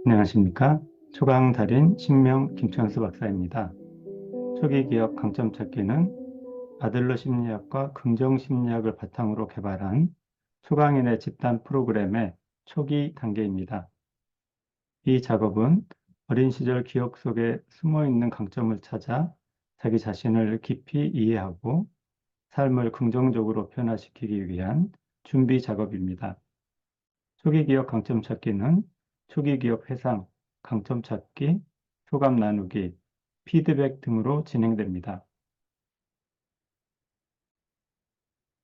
안녕하십니까. 초강달인 신명 김천수 박사입니다. 초기 기억 강점 찾기는 아들러 심리학과 긍정 심리학을 바탕으로 개발한 초강인의 집단 프로그램의 초기 단계입니다. 이 작업은 어린 시절 기억 속에 숨어 있는 강점을 찾아 자기 자신을 깊이 이해하고 삶을 긍정적으로 변화시키기 위한 준비 작업입니다. 초기 기억 강점 찾기는 초기 기억 회상, 강점 찾기, 소감 나누기, 피드백 등으로 진행됩니다.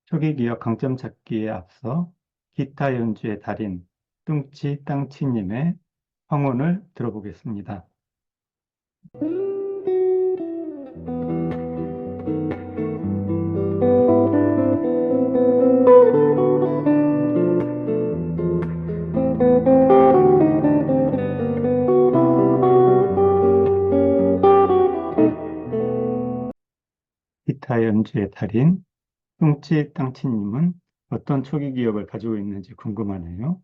초기 기억 강점 찾기에 앞서 기타 연주의 달인 뚱치 땅치님의 황혼을 들어보겠습니다. 기타 연주의 달인 뚱치 땅치님은 어떤 초기 기억을 가지고 있는지 궁금하네요.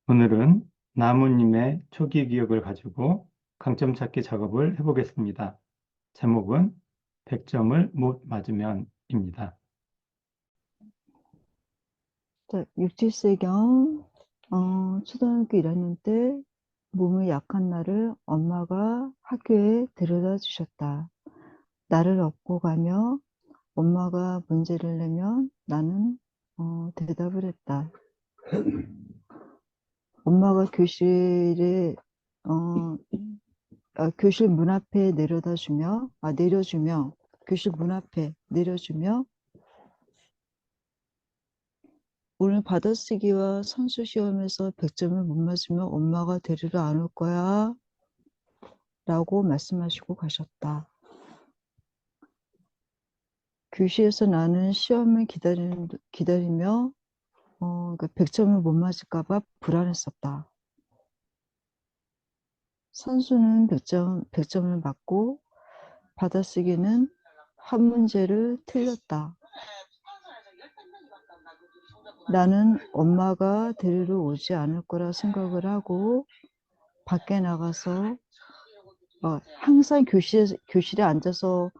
오늘은 나무님의 초기 기억을 가지고 강점 찾기 작업을 해보겠습니다. 제목은 100점을 못 맞으면입니다. 자, 육칠세경 초등학교 1학년 때 몸이 약한 나를 엄마가 학교에 데려다 주셨다. 나를 업고 가며 엄마가 문제를 내면 나는 대답을 했다. 엄마가 어, 교실 문 앞에 내려주며 교실 문 앞에 내려주며 오늘 받아쓰기와 선수 시험에서 100점을 못 맞으면 엄마가 데리러 안 올 거야 라고 말씀하시고 가셨다. 교실에서 나는 시험을 기다리며 100점을 못 맞을까 봐 불안했었다. 선수는 100점을 맞고 받아쓰기는 한 문제를 틀렸다. 나는 엄마가 데리러 오지 않을 거라 생각을 하고 밖에 나가서 항상 교실에 앉아서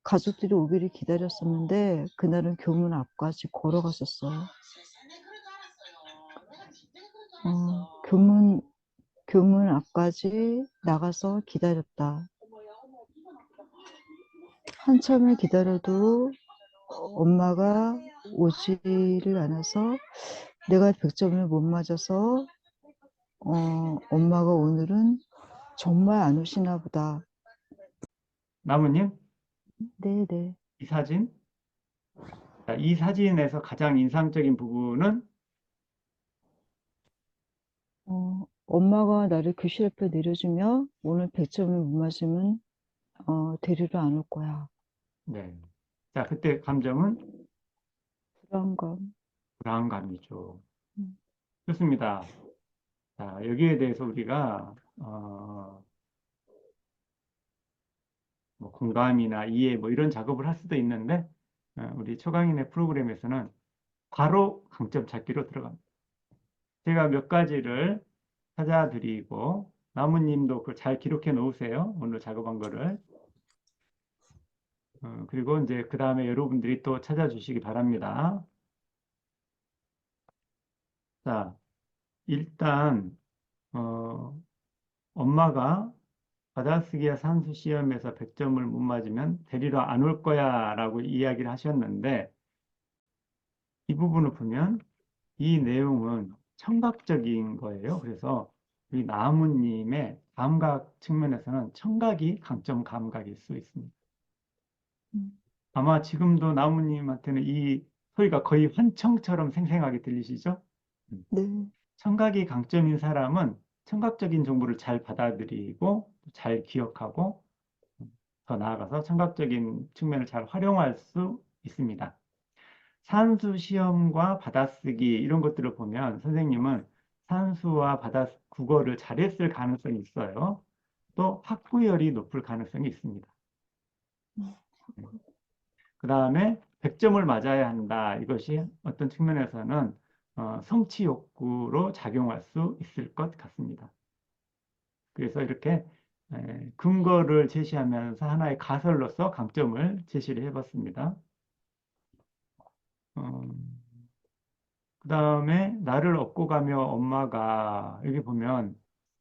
가족들이 오기를 기다렸었는데 그날은 교문 앞까지 걸어갔었어. 교문 앞까지 나가서 기다렸다. 한참을 기다려도 엄마가 오지를 않아서 내가 100점을 못 맞아서 엄마가 오늘은 정말 안 오시나 보다. 나무님, 네네. 이 사진? 자, 이 사진에서 가장 인상적인 부분은 엄마가 나를 교실 앞에 내려주며 오늘 100점을 못 맞으면 데리러 안 올 거야. 네. 자, 그때 감정은 불안감. 불안감이죠. 음, 좋습니다. 자, 여기에 대해서 우리가 뭐 공감이나 이해 뭐 이런 작업을 할 수도 있는데 우리 초강인의 프로그램에서는 바로 강점 찾기로 들어갑니다. 제가 몇 가지를 찾아드리고 나무님도 그걸 잘 기록해 놓으세요. 오늘 작업한 거를. 그리고 이제 그 다음에 여러분들이 또 찾아주시기 바랍니다. 자, 일단 어, 엄마가 받아쓰기와 산수 시험에서 100점을 못 맞으면 데리러 안 올 거야 라고 이야기를 하셨는데 이 부분을 보면 이 내용은 청각적인 거예요. 그래서 이 나무님의 감각 측면에서는 청각이 강점 감각일 수 있습니다. 음. 아마 지금도 나무님한테는 이 소리가 거의 환청처럼 생생하게 들리시죠? 음. 네. 청각이 강점인 사람은 청각적인 정보를 잘 받아들이고 잘 기억하고 더 나아가서 청각적인 측면을 잘 활용할 수 있습니다. 산수 시험과 받아쓰기 이런 것들을 보면 선생님은 산수와 국어를 잘했을 가능성이 있어요. 또 학구열이 높을 가능성이 있습니다. 그 다음에 100점을 맞아야 한다. 이것이 어떤 측면에서는 성취 욕구로 작용할 수 있을 것 같습니다. 그래서 이렇게 근거를 제시하면서 하나의 가설로서 강점을 제시를 해봤습니다. 그 다음에 나를 업고 가며 엄마가 여기 보면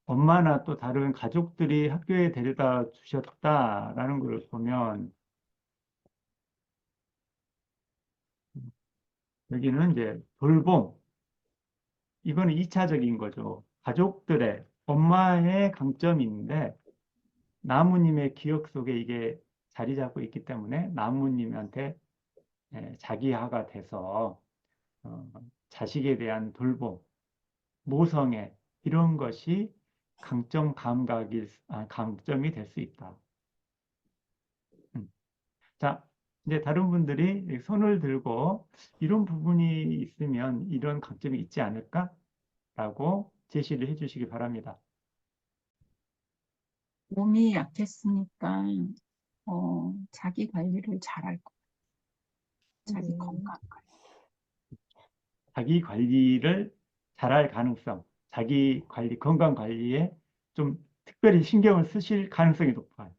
엄마나 또 다른 가족들이 학교에 데려다 주셨다라는 걸 보면 여기는 이제 돌봄, 이거는 2차적인 거죠. 가족들의 엄마의 강점인데 나무님의 기억 속에 이게 자리 잡고 있기 때문에 나무님한테 자기화가 돼서 어, 자식에 대한 돌봄, 모성애 이런 것이 강점이 될 수 있다. 음. 자, 이제 다른 분들이 손을 들고 이런 부분이 있으면 이런 강점이 있지 않을까라고 제시를 해주시기 바랍니다. 몸이 약했으니까 자기 관리를 잘할 거, 자기 네. 건강 관리. 자기 관리를 잘할 가능성, 자기 관리, 건강 관리에 좀 특별히 신경을 쓰실 가능성이 높아요.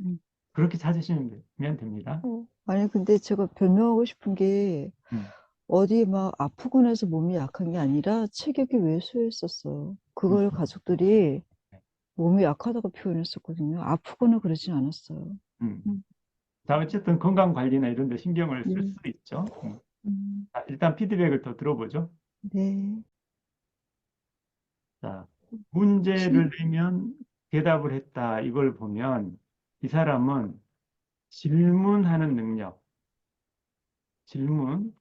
음, 그렇게 찾으시면 됩니다. 아니, 근데 제가 변명하고 싶은 게 음, 어디 막 아프고 나서 몸이 약한 게 아니라 체격이 왜소했었어요. 음, 그걸 가족들이 몸이 약하다고 표현했었거든요. 아프거나 그러진 않았어요. 음. 음, 자, 어쨌든 건강 관리나 이런 데 신경을 쓸 수 음, 있죠. 음, 자, 일단 피드백을 더 들어보죠. 네. 자, 신- 문제를 내면 대답을 했다. 이걸 보면 이 사람은 질문하는 능력, 질문,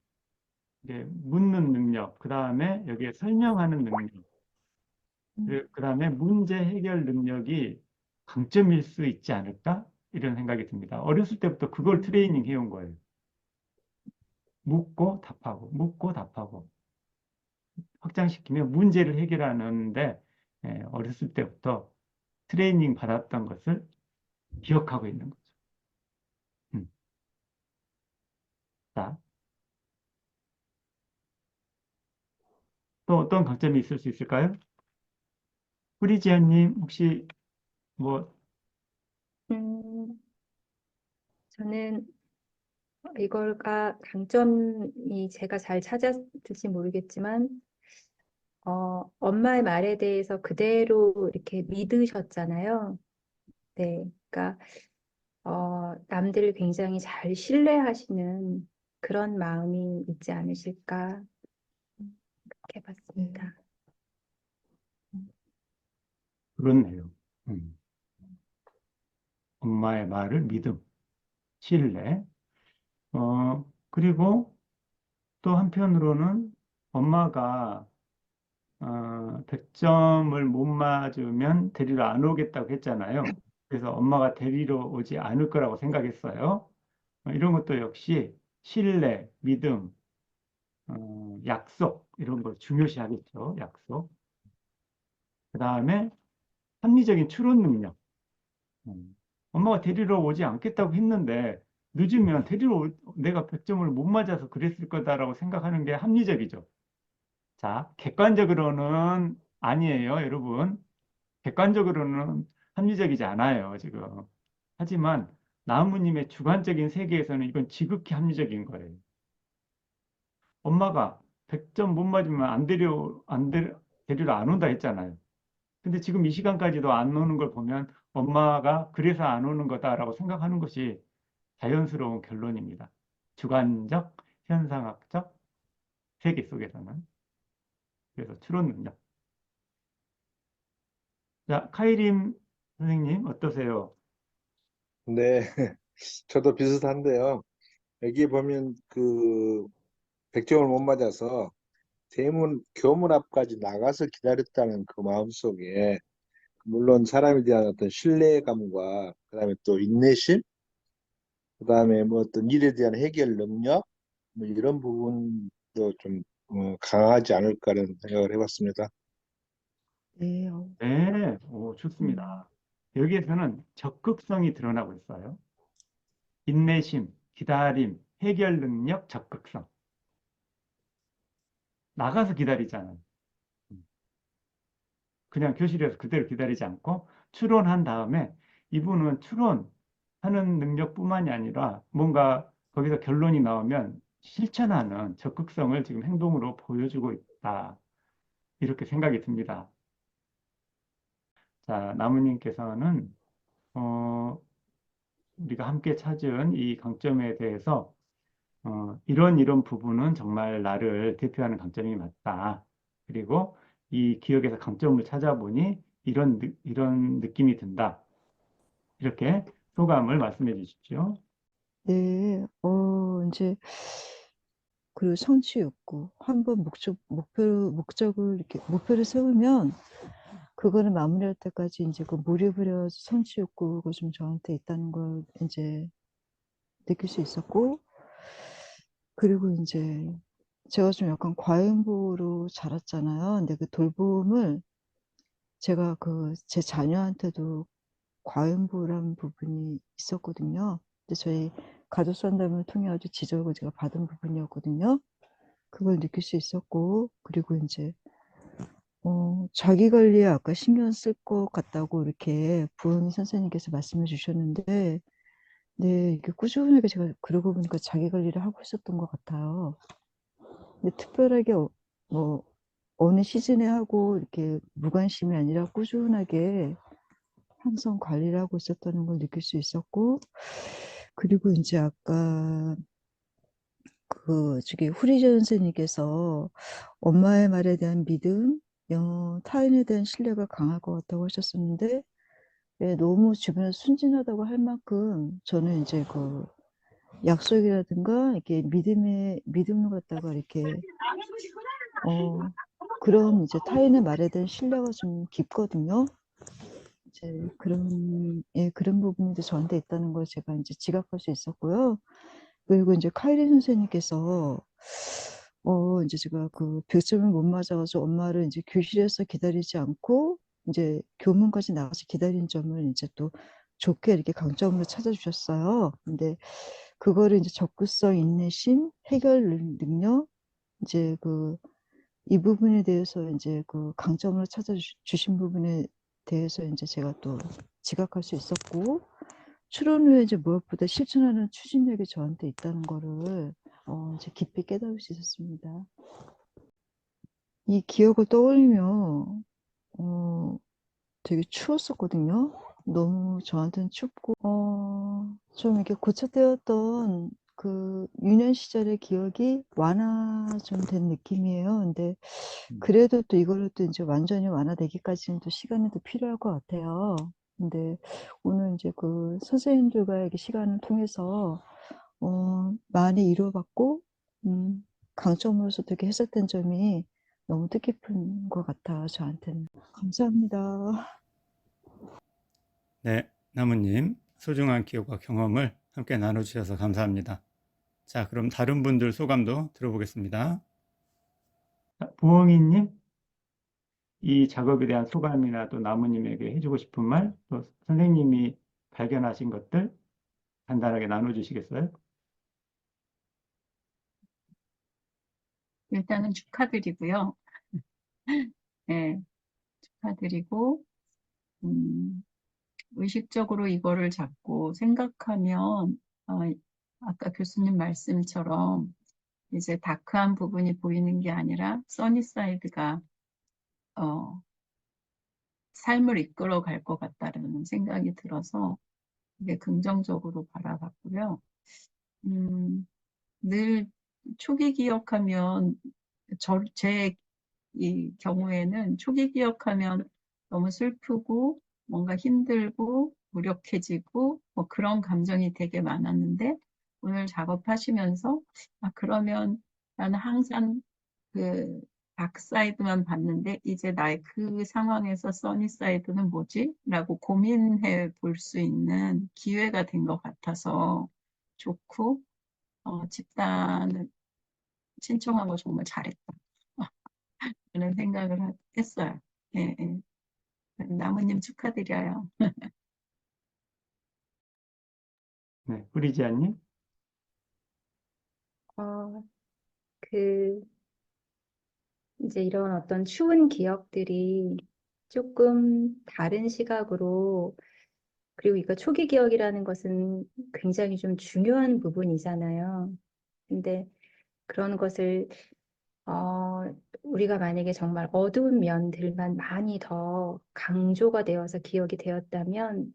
이제 묻는 능력, 그 다음에 여기에 설명하는 능력, 음, 그 다음에 문제 해결 능력이 강점일 수 있지 않을까? 이런 생각이 듭니다. 어렸을 때부터 그걸 트레이닝 해온 거예요. 묻고 답하고, 묻고 답하고. 확장시키면 문제를 해결하는데 어렸을 때부터 트레이닝 받았던 것을 기억하고 있는 거죠. 음. 자, 또 어떤 강점이 있을 수 있을까요? 프리지아님 혹시 뭐 음, 저는 이걸가 강점이 제가 잘 찾았을지 모르겠지만, 엄마의 말에 대해서 그대로 이렇게 믿으셨잖아요. 네. 그러니까, 남들을 굉장히 잘 신뢰하시는 그런 마음이 있지 않으실까, 그렇게 네. 봤습니다. 그렇네요. 음. 엄마의 말을 믿음, 신뢰. 그리고 또 한편으로는 엄마가 100점을 못 맞으면 데리러 안 오겠다고 했잖아요. 그래서 엄마가 데리러 오지 않을 거라고 생각했어요. 이런 것도 역시 신뢰, 믿음, 약속 이런 걸 중요시하겠죠. 약속. 그 다음에 합리적인 추론 능력. 엄마가 데리러 오지 않겠다고 했는데 늦으면 내가 100점을 못 맞아서 그랬을 거다라고 생각하는 게 합리적이죠. 자, 객관적으로는 아니에요, 여러분. 객관적으로는 합리적이지 않아요, 지금. 하지만 나무님의 주관적인 세계에서는 이건 지극히 합리적인 거예요. 엄마가 100점 못 맞으면 데리러 안 온다 했잖아요. 근데 지금 이 시간까지도 안 오는 걸 보면 엄마가 그래서 안 오는 거다라고 생각하는 것이 자연스러운 결론입니다. 주관적, 현상학적 세계 속에서는. 그래서 추론 능력. 자, 카이림 선생님 어떠세요? 네, 저도 비슷한데요. 여기 보면 그 100점을 못 맞아서 교문 앞까지 나가서 기다렸다는 그 마음속에 물론 사람에 대한 어떤 신뢰감과 그다음에 또 인내심, 그다음에 뭐 어떤 일에 대한 해결 능력 뭐 이런 부분도 좀 강하지 않을까라는 생각을 해봤습니다. 네. 네, 음, 좋습니다. 여기에서는 적극성이 드러나고 있어요. 인내심, 기다림, 해결 능력, 적극성. 나가서 기다리잖아요. 그냥 교실에서 그대로 기다리지 않고 추론한 다음에 이분은 추론하는 능력뿐만이 아니라 뭔가 거기서 결론이 나오면 실천하는 적극성을 지금 행동으로 보여주고 있다. 이렇게 생각이 듭니다. 자, 나무님께서는 우리가 함께 찾은 이 강점에 대해서 이런 부분은 정말 나를 대표하는 강점이 맞다. 그리고 이 기억에서 강점을 찾아보니 이런 느낌이 든다. 이렇게 소감을 말씀해 주십시오. 네, 이제, 그리고 성취 욕구. 한번 목적을 이렇게, 목표를 세우면, 그거를 마무리할 때까지 이제 그 몰입을 해서 성취 욕구가 좀 저한테 있다는 걸 이제 느낄 수 있었고, 그리고 이제 제가 좀 약간 과잉보호로 자랐잖아요. 근데 그 돌봄을 제가 제 자녀한테도 과잉보호라는 부분이 있었거든요. 근데 저희 가족 상담을 통해 아주 지적을 제가 받은 부분이었거든요. 그걸 느낄 수 있었고, 그리고 이제, 자기 관리에 아까 신경 쓸 것 같다고 이렇게 부흥이 선생님께서 말씀해 주셨는데, 네, 이게 꾸준하게 제가 그러고 보니까 자기 관리를 하고 있었던 것 같아요. 근데 특별하게 뭐 어느 시즌에 하고 이렇게 무관심이 아니라 꾸준하게 항상 관리를 하고 있었다는 걸 느낄 수 있었고, 그리고 이제 아까 저기 후리전 선생님께서 엄마의 말에 대한 믿음, 타인에 대한 신뢰가 강할 것 같다고 하셨었는데, 예, 너무 주변에 순진하다고 할 만큼 저는 이제 약속이라든가 이렇게 믿음을 갖다가 이렇게 그런 이제 타인의 말에 대한 신뢰가 좀 깊거든요. 이제 그런 부분이 이제 저한테 있다는 걸 제가 이제 지각할 수 있었고요. 그리고 이제 카이리 선생님께서 이제 제가 그 100점을 못 맞아가지고 엄마를 이제 교실에서 기다리지 않고 이제 교문까지 나가서 기다린 점을 이제 또 좋게 이렇게 강점으로 찾아주셨어요. 근데 그거를 이제 적극성, 인내심, 해결 능력, 이제 이 부분에 대해서 이제 강점으로 찾아주신 부분에 대해서 이제 제가 또 지각할 수 있었고, 추론 후에 이제 무엇보다 실천하는 추진력이 저한테 있다는 거를 이제 깊이 깨달을 수 있었습니다. 이 기억을 떠올리며 되게 추웠었거든요. 너무 저한테는 춥고 좀 이렇게 고착되었던 그 유년 시절의 기억이 완화 좀 된 느낌이에요. 근데 그래도 또 이거를 또 이제 완전히 완화되기까지는 또 시간이 더 필요할 것 같아요. 근데 오늘 이제 선생님들과 이렇게 시간을 통해서 많이 이루어봤고 강점으로서 되게 해석된 점이 너무 뜻깊은 것 같아요, 저한테는. 감사합니다. 네, 나무님 소중한 기억과 경험을 함께 나눠주셔서 감사합니다. 자, 그럼 다른 분들 소감도 들어보겠습니다. 부엉이님, 이 작업에 대한 소감이나 또 나무님에게 해주고 싶은 말, 또 선생님이 발견하신 것들 간단하게 나눠주시겠어요? 일단은 축하드리고요. 네, 축하드리고, 의식적으로 이거를 자꾸 생각하면, 아까 교수님 말씀처럼 이제 다크한 부분이 보이는 게 아니라 써니사이드가 삶을 이끌어 갈 것 같다는 생각이 들어서 이게 긍정적으로 바라봤고요. 늘 초기 기억하면 제 이 경우에는 초기 기억하면 너무 슬프고 뭔가 힘들고 무력해지고 뭐 그런 감정이 되게 많았는데 오늘 작업하시면서 그러면 나는 항상 그 다크사이드만 봤는데 이제 나의 그 상황에서 써니사이드는 뭐지? 라고 고민해 볼 수 있는 기회가 된 것 같아서 좋고 집단을 신청한 거 정말 잘했다. 그런 생각을 했어요. 예, 예. 나무님 축하드려요. 네, 프리지아님. 어, 그 이제 이런 어떤 추운 기억들이 조금 다른 시각으로, 그리고 이거 초기 기억이라는 것은 굉장히 좀 중요한 부분이잖아요. 근데 그런 것을 어, 우리가 만약에 정말 어두운 면들만 많이 더 강조가 되어서 기억이 되었다면,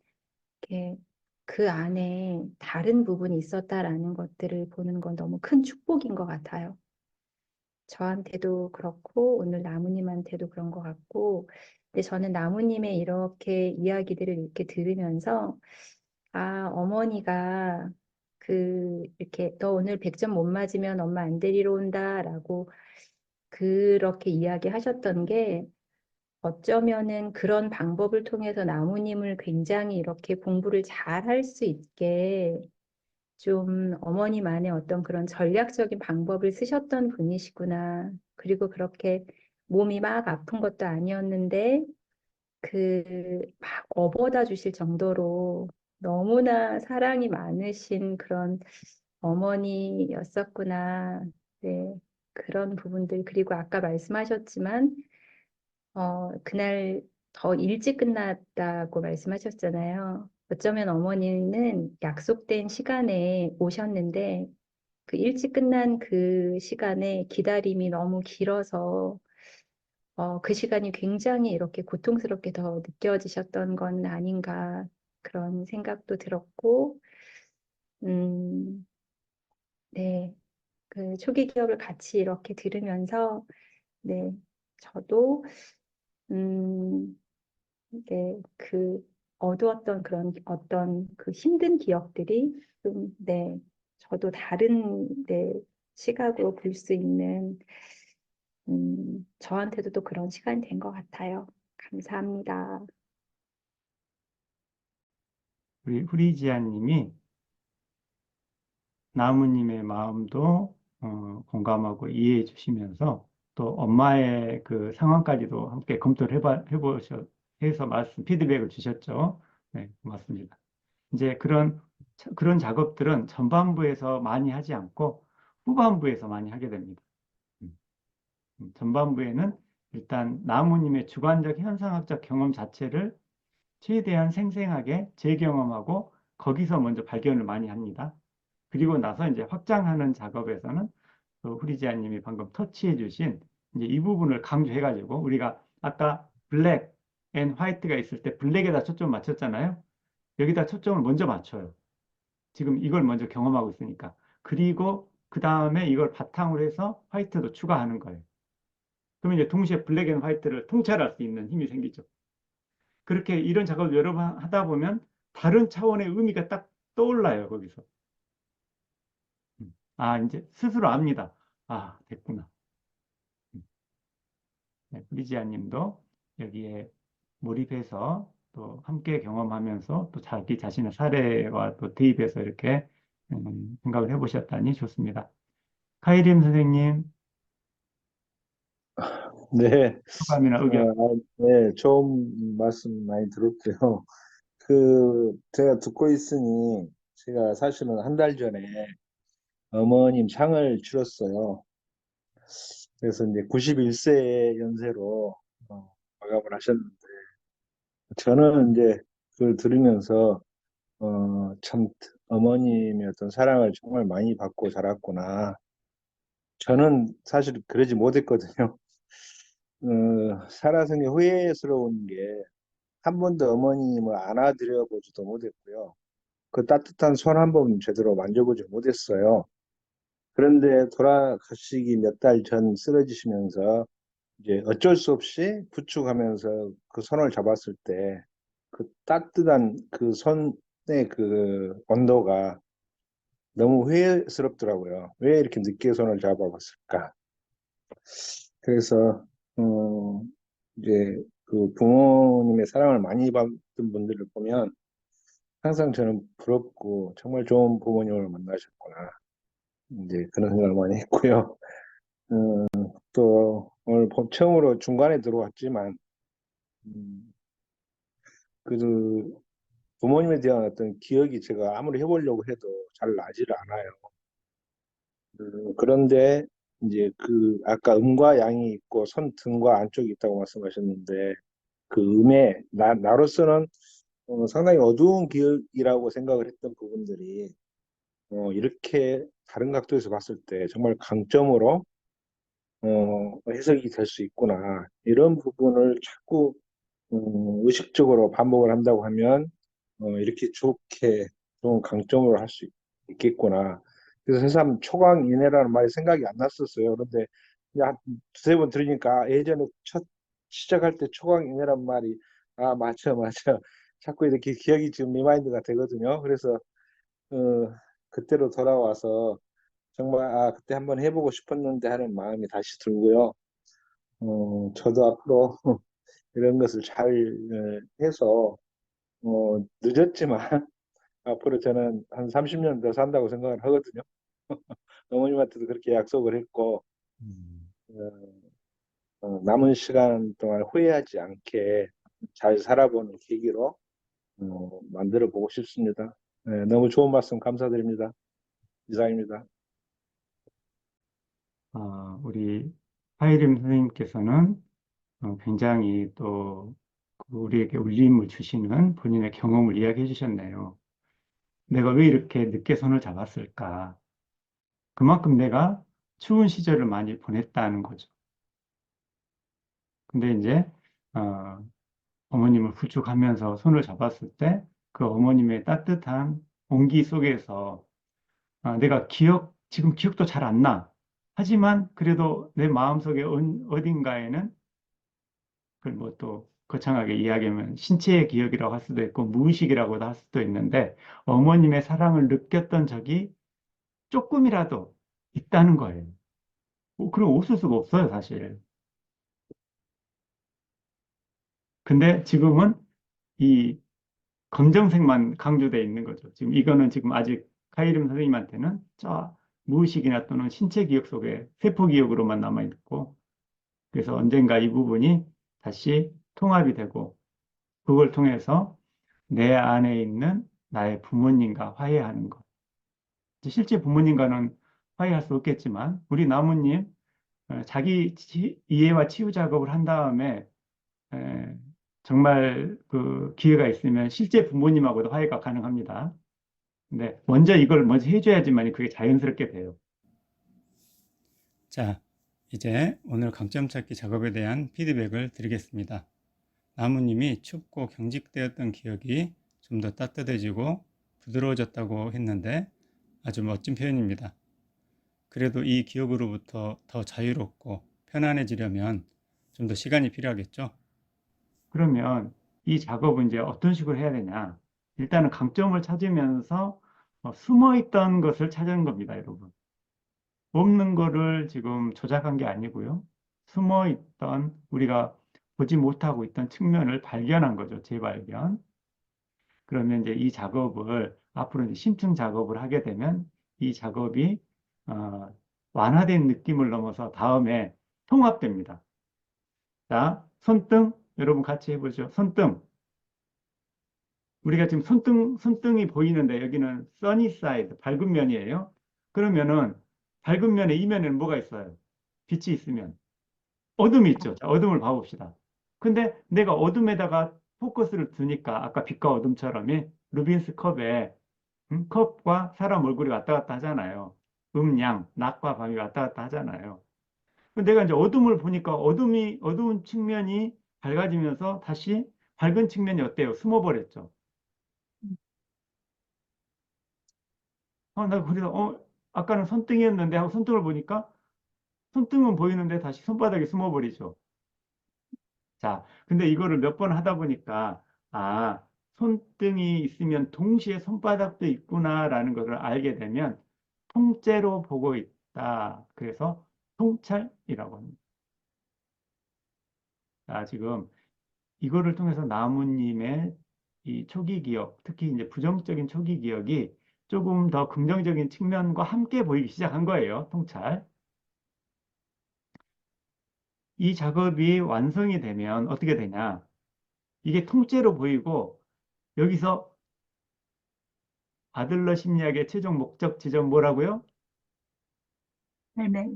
이렇게 그 안에 다른 부분이 있었다라는 것들을 보는 건 너무 큰 축복인 것 같아요. 저한테도 그렇고, 오늘 나무님한테도 그런 것 같고, 근데 저는 나무님의 이렇게 이야기들을 이렇게 들으면서, 아, 어머니가 이렇게 너 오늘 100점 못 맞으면 엄마 안 데리러 온다라고 그렇게 이야기하셨던 게 어쩌면은 그런 방법을 통해서 나무님을 굉장히 이렇게 공부를 잘 할 수 있게 좀 어머니만의 어떤 그런 전략적인 방법을 쓰셨던 분이시구나. 그리고 그렇게 몸이 막 아픈 것도 아니었는데 막 업어다 주실 정도로 너무나 사랑이 많으신 그런 어머니였었구나. 네. 그런 부분들. 그리고 아까 말씀하셨지만, 그날 더 일찍 끝났다고 말씀하셨잖아요. 어쩌면 어머니는 약속된 시간에 오셨는데, 그 일찍 끝난 그 시간에 기다림이 너무 길어서, 그 시간이 굉장히 이렇게 고통스럽게 더 느껴지셨던 건 아닌가, 그런 생각도 들었고, 음, 네. 그 초기 기억을 같이 이렇게 들으면서, 네, 저도, 음, 네, 어두웠던 그런 어떤 그 힘든 기억들이 좀, 네, 저도 다른, 네, 시각으로 볼 수 있는, 저한테도 또 그런 시간이 된 것 같아요. 감사합니다. 우리 후리지아님이 나무님의 마음도 공감하고 이해해 주시면서 또 엄마의 그 상황까지도 함께 검토를 해서 피드백을 주셨죠. 네, 고맙습니다. 이제 그런 작업들은 전반부에서 많이 하지 않고 후반부에서 많이 하게 됩니다. 전반부에는 일단 나무님의 주관적 현상학적 경험 자체를 최대한 생생하게 재경험하고 거기서 먼저 발견을 많이 합니다. 그리고 나서 이제 확장하는 작업에서는 후리지아님이 방금 터치해 주신 이제 이 부분을 강조해가지고 우리가 아까 블랙 앤 화이트가 있을 때 블랙에다 초점 맞췄잖아요. 여기다 초점을 먼저 맞춰요. 지금 이걸 먼저 경험하고 있으니까. 그리고 그 다음에 이걸 바탕으로 해서 화이트도 추가하는 거예요. 그러면 이제 동시에 블랙 앤 화이트를 통찰할 수 있는 힘이 생기죠. 그렇게 이런 작업을 여러 번 하다 보면 다른 차원의 의미가 딱 떠올라요, 거기서. 아, 이제 스스로 압니다. 아, 됐구나. 네, 브리지아 님도 여기에 몰입해서 또 함께 경험하면서 또 자기 자신의 사례와 또 대입해서 이렇게 생각을 해보셨다니 좋습니다. 카이림 선생님, 네, 소감이나 의견. 네, 좋은 말씀 많이 들었고요. 제가 듣고 있으니, 제가 사실은 한 달 전에 어머님 상을 치렀어요. 그래서 이제 91세 연세로 마감을 하셨는데, 저는 이제 그걸 들으면서, 참, 어머님의 어떤 사랑을 정말 많이 받고 자랐구나. 저는 사실 그러지 못했거든요. 살아서니 후회스러운 게, 한 번도 어머님을 안아드려 보지도 못했고요. 그 따뜻한 손 한 번 제대로 만져보지 못했어요. 그런데 돌아가시기 몇 달 전 쓰러지시면서 이제 어쩔 수 없이 부축하면서 그 손을 잡았을 때 그 따뜻한 그 손의 그 온도가 너무 후회스럽더라고요. 왜 이렇게 늦게 손을 잡아봤을까? 그래서 이제 그 부모님의 사랑을 많이 받은 분들을 보면 항상 저는 부럽고 정말 좋은 부모님을 만나셨구나. 이제 그런 생각을 많이 했고요. 또 오늘 처음으로 중간에 들어왔지만 음, 그 부모님에 대한 어떤 기억이 제가 아무리 해보려고 해도 잘 나지를 않아요. 그런데 이제 그 아까 음과 양이 있고 손등과 안쪽이 있다고 말씀하셨는데 그 음에 나로서는 상당히 어두운 기억이라고 생각을 했던 부분들이 이렇게 다른 각도에서 봤을 때 정말 강점으로 해석이 될 수 있구나. 이런 부분을 자꾸 의식적으로 반복을 한다고 하면 이렇게 좋은 강점으로 할 수 있겠구나. 그래서 새삼 초강인해라는 말이 생각이 안 났었어요. 그런데 그냥 한 두세 번 들으니까 예전에 첫 시작할 때 초강인해란 말이 맞아 맞아 자꾸 이렇게 기억이 지금 리마인드가 되거든요. 그래서 어, 그때로 돌아와서 정말 그때 한번 해보고 싶었는데 하는 마음이 다시 들고요. 저도 앞으로 이런 것을 잘 해서 늦었지만 앞으로 저는 한 30년 더 산다고 생각을 하거든요. 어머님한테도 그렇게 약속을 했고 남은 시간 동안 후회하지 않게 잘 살아보는 계기로 만들어 보고 싶습니다. 네, 너무 좋은 말씀 감사드립니다. 이상입니다. 우리 하이림 선생님께서는 굉장히 또 우리에게 울림을 주시는 본인의 경험을 이야기해 주셨네요. 내가 왜 이렇게 늦게 손을 잡았을까? 그만큼 내가 추운 시절을 많이 보냈다는 거죠. 근데 이제 어머님을 부축하면서 손을 잡았을 때 그 어머님의 따뜻한 온기 속에서 내가 지금 기억도 잘 안 나. 하지만 그래도 내 마음속에 어딘가에는 그걸 뭐 또 거창하게 이야기하면 신체의 기억이라고 할 수도 있고 무의식이라고도 할 수도 있는데 어머님의 사랑을 느꼈던 적이 조금이라도 있다는 거예요. 그럼 없을 수가 없어요, 사실. 근데 지금은 이 검정색만 강조되어 있는 거죠. 지금 이거는 지금 아직 카이름 선생님한테는 저 무의식이나 또는 신체 기억 속에 세포 기억으로만 남아있고 그래서 언젠가 이 부분이 다시 통합이 되고 그걸 통해서 내 안에 있는 나의 부모님과 화해하는 것. 실제 부모님과는 화해할 수 없겠지만 우리 나무님 자기 이해와 치유 작업을 한 다음에 에, 정말 그 기회가 있으면 실제 부모님하고도 화해가 가능합니다. 근데 먼저 이걸 먼저 해줘야지만 그게 자연스럽게 돼요. 자, 이제 오늘 강점 찾기 작업에 대한 피드백을 드리겠습니다. 나무님이 춥고 경직되었던 기억이 좀 더 따뜻해지고 부드러워졌다고 했는데 아주 멋진 표현입니다. 그래도 이 기억으로부터 더 자유롭고 편안해지려면 좀 더 시간이 필요하겠죠? 그러면 이 작업은 이제 어떤 식으로 해야 되냐? 일단은 강점을 찾으면서 숨어있던 것을 찾은 겁니다, 여러분. 없는 거를 지금 조작한 게 아니고요. 숨어있던 우리가 보지 못하고 있던 측면을 발견한 거죠, 재발견. 그러면 이제 이 작업을 앞으로 이제 심층 작업을 하게 되면 이 작업이 어, 완화된 느낌을 넘어서 다음에 통합됩니다. 자, 손등 여러분 같이 해보죠. 손등. 우리가 지금 손등이 보이는데 여기는 써니 사이드, 밝은 면이에요. 그러면은 밝은 면의 이면에는 뭐가 있어요? 빛이 있으면 어둠이 있죠. 자, 어둠을 봐봅시다. 근데 내가 어둠에다가 포커스를 두니까 아까 빛과 어둠처럼 루빈스 컵에 컵과 사람 얼굴이 왔다 갔다 하잖아요. 양, 낮과 밤이 왔다 갔다 하잖아요. 내가 이제 어둠을 보니까 어두운 측면이 밝아지면서 다시 밝은 측면이 어때요? 숨어버렸죠. 나 그래서, 아까는 손등이었는데 하고 손등을 보니까 손등은 보이는데 다시 손바닥이 숨어버리죠. 자, 근데 이거를 몇 번 하다 보니까, 손등이 있으면 동시에 손바닥도 있구나라는 것을 알게 되면 통째로 보고 있다. 그래서 통찰이라고 합니다. 자, 지금 이거를 통해서 나무님의 이 초기 기억, 특히 이제 부정적인 초기 기억이 조금 더 긍정적인 측면과 함께 보이기 시작한 거예요. 통찰. 이 작업이 완성이 되면 어떻게 되냐? 이게 통째로 보이고 여기서 아들러 심리학의 최종 목적 지점 뭐라고요? 삶의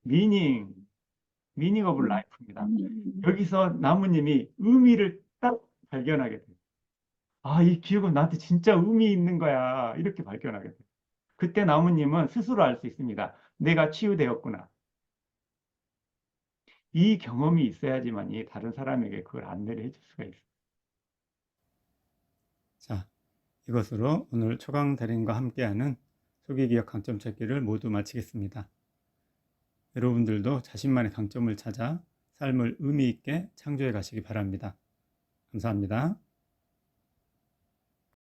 미닝 오브 음. 라이프입니다. 음. 여기서 나무님이 의미를 딱 발견하게 돼요. 아, 이 기억은 나한테 진짜 의미 있는 거야. 이렇게 발견하게 돼요. 그때 나무님은 스스로 알 수 있습니다. 내가 치유되었구나. 이 경험이 있어야지만이 다른 사람에게 그걸 안내를 해줄 수가 있어요. 자, 이것으로 오늘 초강 달인과 함께하는 초기 기억 강점 찾기를 모두 마치겠습니다. 여러분들도 자신만의 강점을 찾아 삶을 의미 있게 창조해 가시기 바랍니다. 감사합니다.